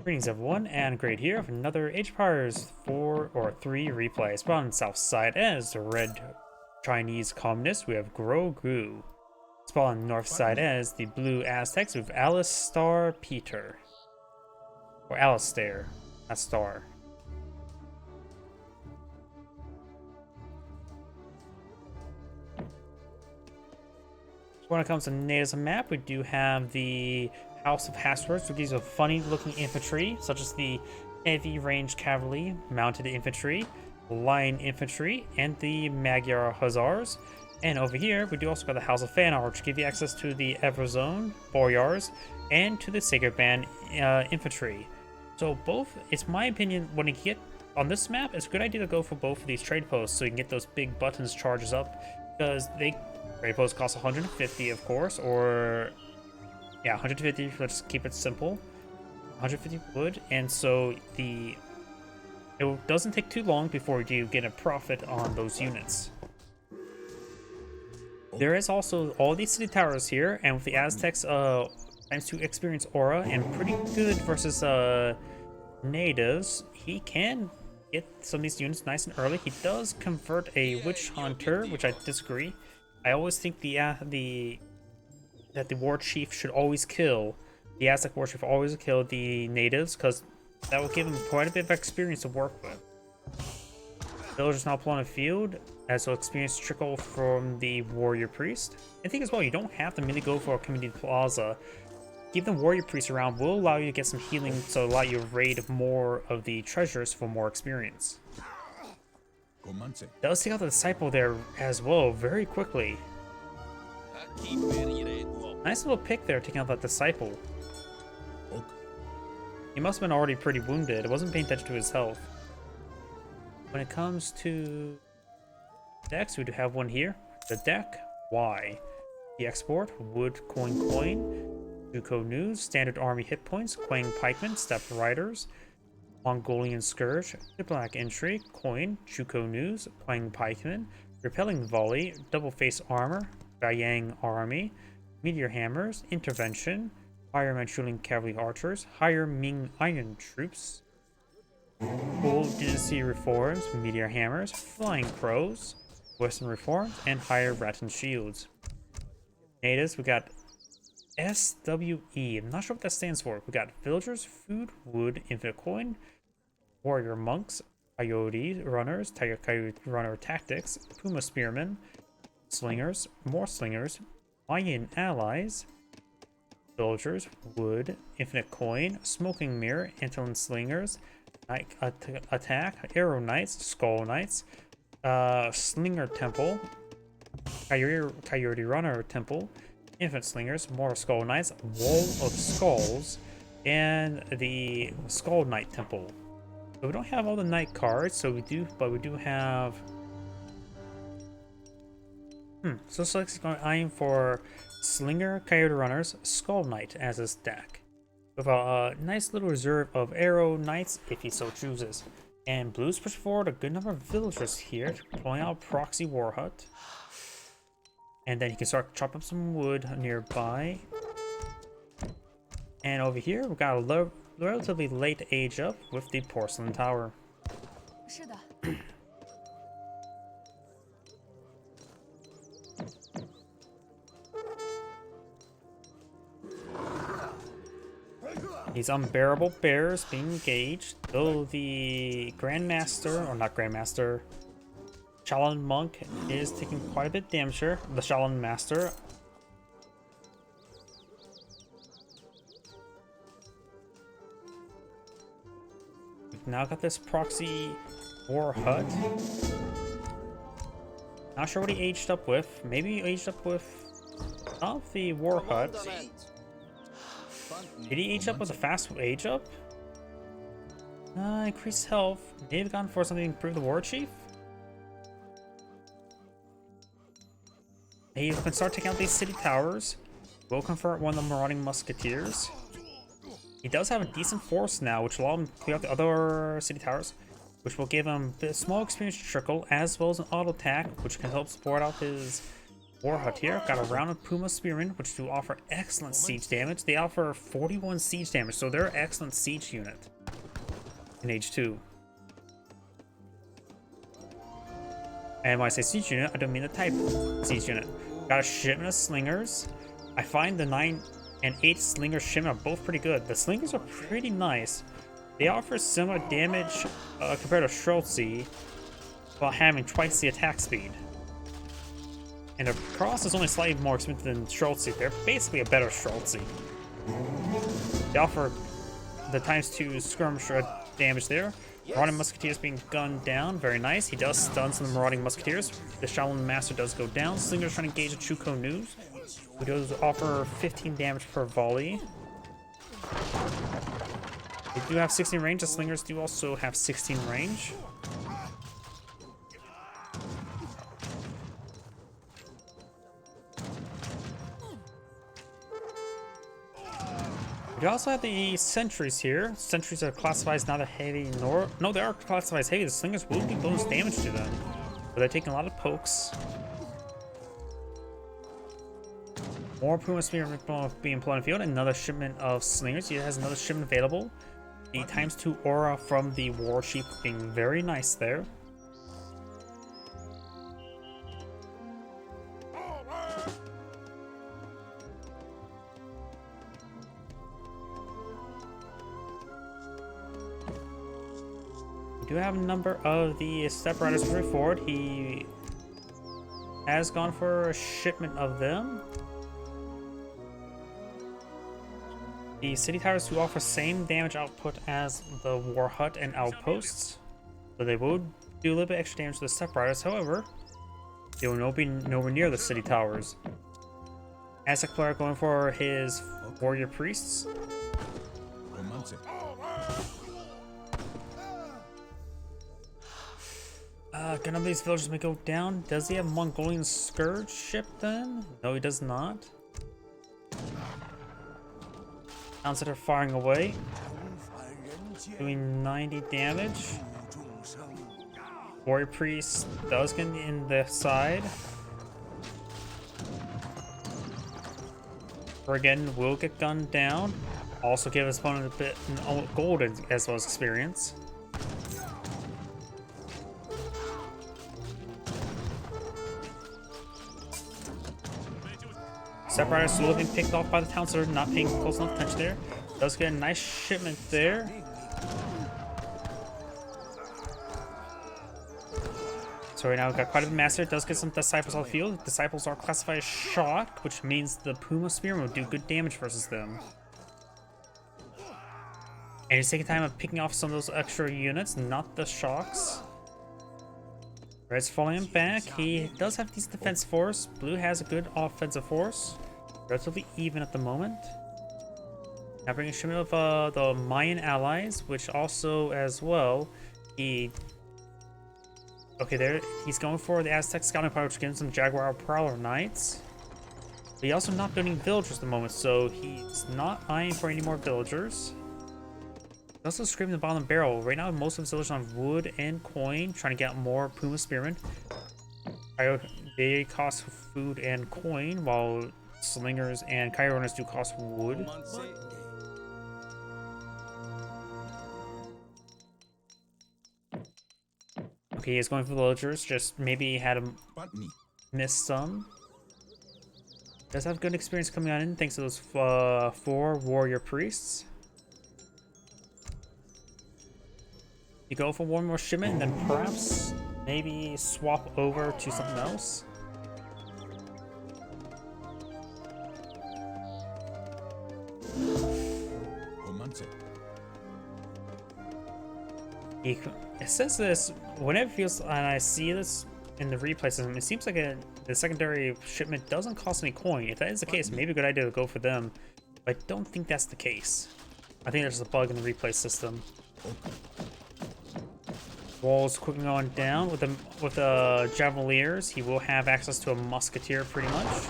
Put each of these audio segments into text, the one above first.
Greetings everyone, and great here of another Age of Empires 4 or 3 replay. Spawn on the south side as the red Chinese communists, we have Groguu. Spawn on the north side as the blue Aztecs with Alistairseter. Or Alistair, not Star. When it comes to natives on map, we do have the House of Hastworks, which gives a funny looking infantry, such as the heavy range cavalry, mounted infantry, line infantry, and the Magyar Hussars. And over here, we do also got the House of Fanar, which give you access to the Everzone, Boyars, and to the Sacred Band infantry. So both, it's my opinion, when you get on this map, it's a good idea to go for both of these trade posts so you can get those big buttons charges up, because trade posts cost 150, of course, or yeah, 150. Let's keep it simple. 150 wood, and so it doesn't take too long before you get a profit on those units. There is also all these city towers here, and with the Aztecs ×2 experience aura and pretty good versus natives, he can get some of these units nice and early. He does convert a witch hunter, which I disagree. I always think that the war chief should always kill the Aztec war chief, always kill the natives, because that will give him quite a bit of experience to work with. Villagers now pull on a field, as will experience trickle from the warrior priest. I think as well, you don't have to merely go for a community plaza. Keeping the warrior priest around will allow you to get some healing, so allow you to raid more of the treasures for more experience. Does take out the disciple there as well very quickly. Nice little pick there, taking out that disciple. He must have been already pretty wounded. Wasn't paying attention to his health. When it comes to decks, we do have one here. The deck Y. The export wood coin, Juco news, standard army hit points, Quang pikemen, steppe riders, Mongolian scourge, diplomatic entry, coin, Juco news, Quang pikemen, repelling volley, double face armor, Bayang army, meteor hammers, intervention, higher Manchurian cavalry archers, higher Ming iron troops, old dynasty reforms, meteor hammers, flying crows, western reforms, and higher Rattan shields. Natives, we got SWE. I'm not sure what that stands for. We got villagers, food, wood, infinite coin, warrior monks, coyote runners, tiger coyote runner tactics, puma spearmen, slingers, more slingers, Mayan allies, soldiers, wood, infinite coin, smoking mirror, antlion slingers, attack, arrow knights, skull knights, slinger temple, coyote runner temple, infant slingers, more skull knights, wall of skulls, and the skull knight temple. So we don't have all the knight cards, but we do have. So Select's going to aim for Slinger, Coyote Runners, Skull Knight as his deck, with a nice little reserve of Arrow Knights if he so chooses. And Blue's push forward a good number of villagers here, pulling out Proxy War Hut. And then he can start chopping up some wood nearby. And over here, we've got a relatively late age up with the Porcelain Tower. These unbearable bears being engaged, though the Grandmaster, or not Grandmaster, Shaolin Monk is taking quite a bit of damage here. The Shaolin Master. We've now got this Proxy War Hut. Not sure what he aged up with. Maybe he aged up with of the War Hut. Did he age up with a fast age up? Increased health. Maybe have gone for something to improve the War Chief? He can start taking out these city towers. We'll convert one of the marauding musketeers. He does have a decent force now, which will allow him to clear out the other city towers, which will give him a small experience trickle, as well as an auto attack, which can help support out his War hut here. Got a rounded Puma Spearmen, which do offer excellent siege damage. They offer 41 siege damage, so they're an excellent siege unit in Age 2. And when I say siege unit, I don't mean the type siege unit. Got a shipment of slingers. I find the 9 and 8 slinger shipment are both pretty good. The slingers are pretty nice. They offer similar damage compared to Schultzy, while having twice the attack speed. And the cross is only slightly more expensive than Schultzy. They're basically a better Schultzy. They offer the ×2 skirmisher damage there. Marauding Musketeers being gunned down, very nice. He does stun some Marauding Musketeers. The Shaolin Master does go down. Slingers trying to engage the Chuko News, who does offer 15 damage per volley. They do have 16 range. The Slingers do also have 16 range. We also have the sentries here. Sentries are classified as neither heavy nor... No, they are classified as heavy. The slingers will do bonus damage to them, but they're taking a lot of pokes. More Puma Spear being employed in the field. Another shipment of slingers. He has another shipment available. The ×2 aura from the War Chief being very nice there. We do have a number of the Step Riders moving forward. He has gone for a shipment of them. The City Towers do offer same damage output as the War Hut and Outposts, so they will do a little bit extra damage to the Step Riders. However, they will be nowhere near the City Towers. Aztec player going for his Warrior Priests. None of these villagers may go down. Does he have Mongolian Scourge ship then? No, he does not. Alistairseter firing away, doing 90 damage. Warrior Priest does get in the side. Again, will get gunned down. Also give his opponent a bit of gold as well as experience. Step Riders slowly being picked off by the town, so they're not paying close enough attention there. Does get a nice shipment there. So right now we've got quite a bit of master. Does get some disciples on the field. Disciples are classified as shock, which means the Puma Spearman will do good damage versus them. And he's taking time of picking off some of those extra units, not the shocks. Red's falling him back. He does have decent defense force. Blue has a good offensive force. Relatively even at the moment. Now bringing a shipment of the Mayan allies, which also as well, okay, there he's going for the Aztec scouting power, which gives him Jaguar Prowler Knights. But he's also not doing villagers at the moment, so he's not eyeing for any more villagers. He's also scraping the bottom barrel. Right now, most of his villagers on wood and coin, trying to get more Puma Spearmen. They cost food and coin, while slingers and Kite Runners do cost wood. Okay, he's going for villagers. Just maybe had him miss some. Does have good experience coming on in thanks to those 4 warrior priests. You go for one more shipment, and then perhaps maybe swap over to something else. It says this whenever it feels, and I see this in the replay system, it seems like the secondary shipment doesn't cost any coin. If that is the case, maybe a good idea to go for them, but I don't think that's the case. I think there's a bug in the replay system. Walls quickly going down with the Javeliers. He will have access to a musketeer pretty much.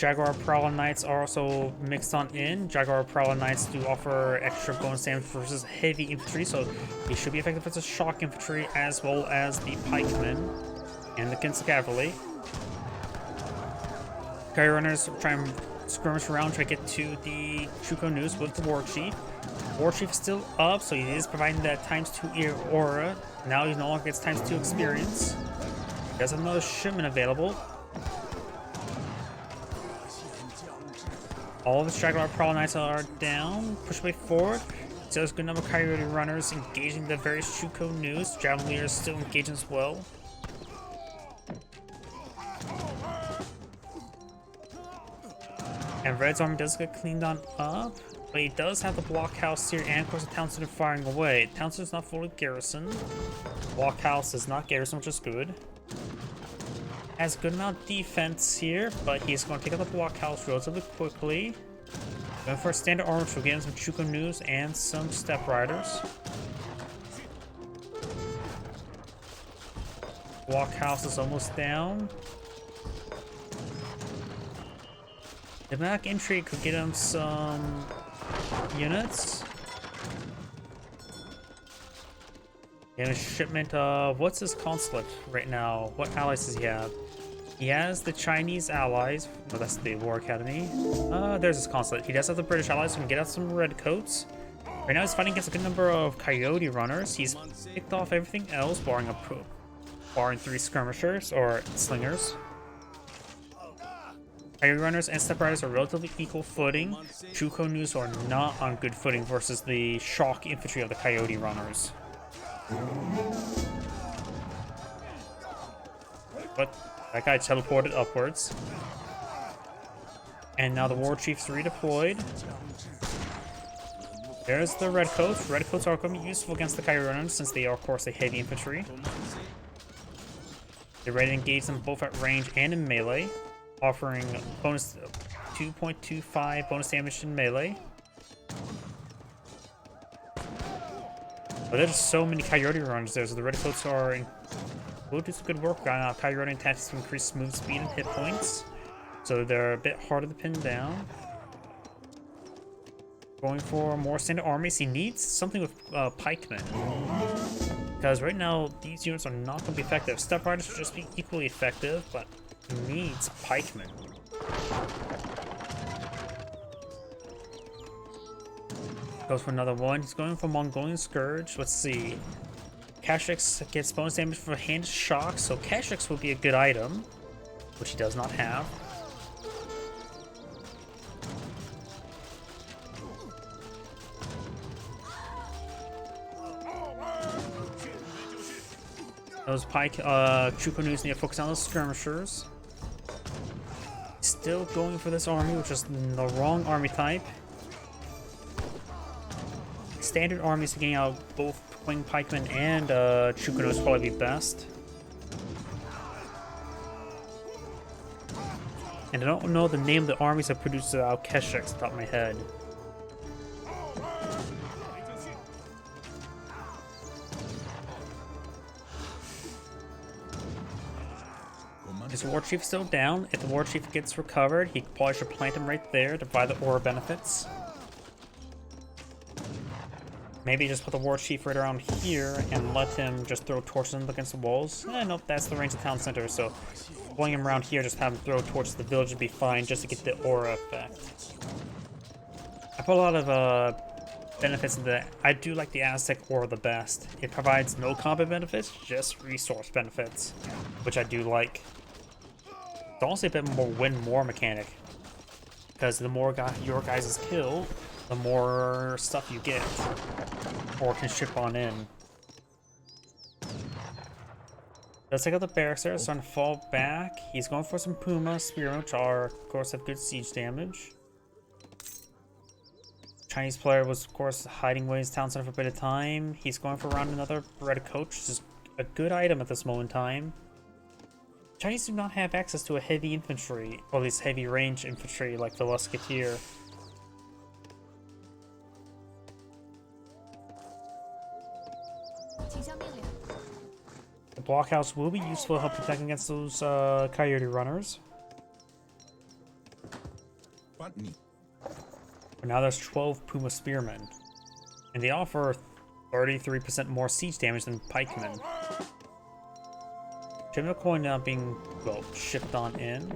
Jaguar Prowler Knights are also mixed on in. Jaguar Prowler Knights do offer extra bonus damage versus heavy infantry, so they should be effective versus shock infantry as well as the pikemen and against the cavalry. Coyote Runners try and skirmish around, try to get to the Chuko News with the War Chief. War Chief is still up, so he is providing that ×2 aura. Now he no longer gets ×2 experience. He does have another shipment available. All of the Jaguar Prowler Knights are down. Push way forward. So there's a good number of Coyote Runners engaging the various Chuko News. Javelin Leaders still engaging as well. And Red's army does get cleaned on up, but he does have the blockhouse here, and of course the town center firing away. Town center is not fully garrisoned. Blockhouse is not garrisoned, which is good. Has a good amount of defense here, but he's going to take out the blockhouse relatively quickly. Going for a standard armor, which will get him some Chuko News and some Step Riders. Blockhouse is almost down. The Mac entry could get him some units. And a shipment of, what's his consulate right now? What allies does he have? He has the Chinese allies. Oh, that's the War Academy. There's his consulate. He does have the British allies, so we can get out some redcoats. Right now he's fighting against a good number of Coyote Runners. He's picked off everything else, barring 3 skirmishers or slingers. Coyote Runners and Step Riders are relatively equal footing. Chuko News are not on good footing versus the shock infantry of the Coyote Runners. But that guy teleported upwards. And now the War Chief's redeployed. There's the Redcoats. Redcoats are going to be useful against the Coyote Runners since they are, of course, a heavy infantry. They're ready to engage them both at range and in melee, offering bonus 2.25 bonus damage in melee. But there's so many Coyote Runners there, so the Redcoats will do some good work on Coyote attacks to increase move speed and hit points. So they're a bit harder to pin down. Going for more standard armies. He needs something with pikemen. Because right now, these units are not going to be effective. Step Riders will just be equally effective, but he needs pikemen. Goes for another one. He's going for Mongolian Scourge. Let's see. Kashyyyk gets bonus damage for hand shock, so Kashyyyk will be a good item, which he does not have. Those Chuko News need to focus on those skirmishers. Still going for this army, which is the wrong army type. Standard armies getting out both wing pikemen and Chuko News would probably be best. And I don't know the name of the armies that produced out Kashyyyk off the top of my head. His War Chief is still down. If the War Chief gets recovered, he probably should plant him right there to buy the aura benefits. Maybe just put the War Chief right around here and let him just throw torches against the walls. Nope, that's the range of the town center, so pulling him around here, just have him throw torches at the village would be fine just to get the aura effect. I put a lot of benefits in that. I do like the Aztec aura the best. It provides no combat benefits, just resource benefits, which I do like. It's also a bit more win more mechanic, because the more your guys' kill, the more stuff you get, or can ship on in. Let's take out the barracks there, starting to fall back. He's going for some Puma Spearmen, which are, of course, have good siege damage. Chinese player was, of course, hiding away in his town center for a bit of time. He's going for around another Redcoat, which is a good item at this moment in time. Chinese do not have access to a heavy infantry, or at least heavy range infantry like the Musketeer. The blockhouse will be useful to help protect against those Coyote Runners. But now there's 12 Puma Spearmen. And they offer 33% more siege damage than pikemen. Shipment coin now being, well, shipped on in.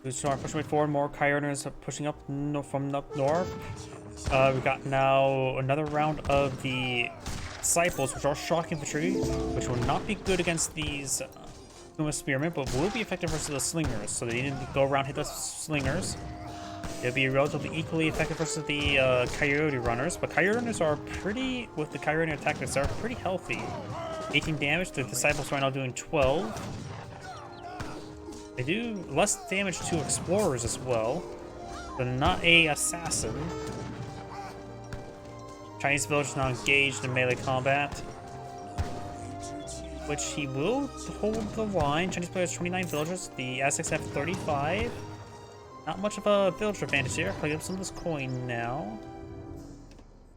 We start pushing forward. More Kyroners are pushing up from up north. We got now another round of the Disciples, which are shock infantry, which will not be good against these Puma Spearmen, but will be effective versus the Slingers. So they need to go around hit the Slingers. They'll be relatively equally effective versus the Coyote Runners, but Coyote Runners are pretty, with the Coyote attackers, they're pretty healthy. 18 damage, the Disciples right now doing 12. They do less damage to Explorers as well, but not a Assassin. Chinese villagers now engaged in melee combat, which he will hold the line. Chinese players 29 villagers, the Aztecs have 35. Not much of a villager advantage here. Pick up some of this coin now.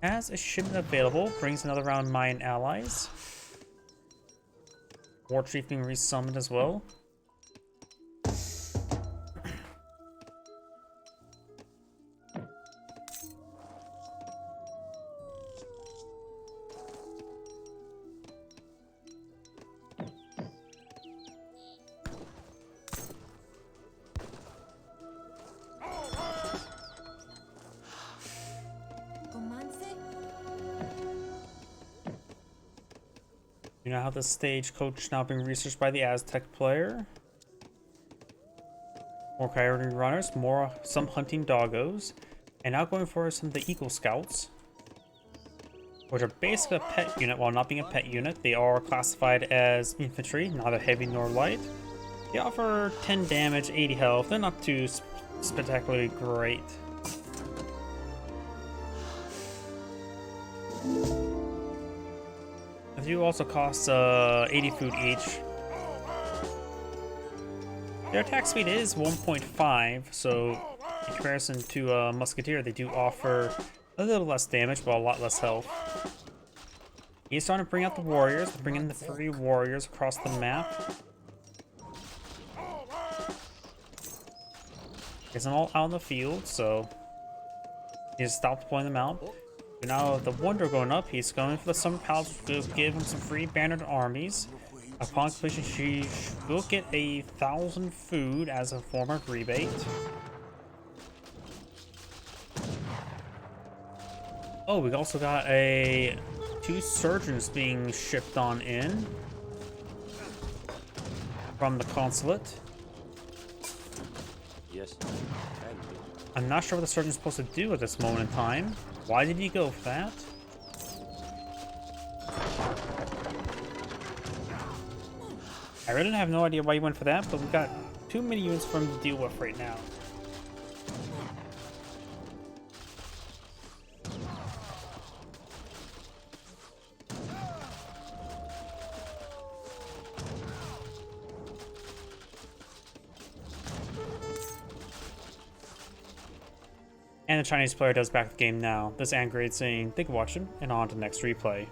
Has a shipment available, brings another round of Mayan allies. War Chief being resummoned as well. You know how the stagecoach now being researched by the Aztec player. More Coyote Runners, some hunting doggos, and now going for some of the Eagle Scouts, which are basically a pet unit. While not being a pet unit, they are classified as infantry, neither heavy nor light. They offer 10 damage, 80 health. They're not too spectacularly great. They do also cost 80 food each. Their attack speed is 1.5, so in comparison to a Musketeer, they do offer a little less damage, but a lot less health. He's starting to bring out the warriors, bring in the 3 warriors across the map. Gets them all out in the field, so he just stopped deploying them out. But now the Wonder going up, he's going for the Summer Palace to give him some free bannered armies. Upon completion, she will get 1,000 food as a form of rebate. Oh, we also got 2 surgeons being shipped on in from the consulate. Yes. I'm not sure what the surgeon's supposed to do at this moment in time. Why did he go for that? I really have no idea why he went for that, but we've got too many units for him to deal with right now. And the Chinese player does back the game now. This Angrade saying, thank you for watching, and on to the next replay.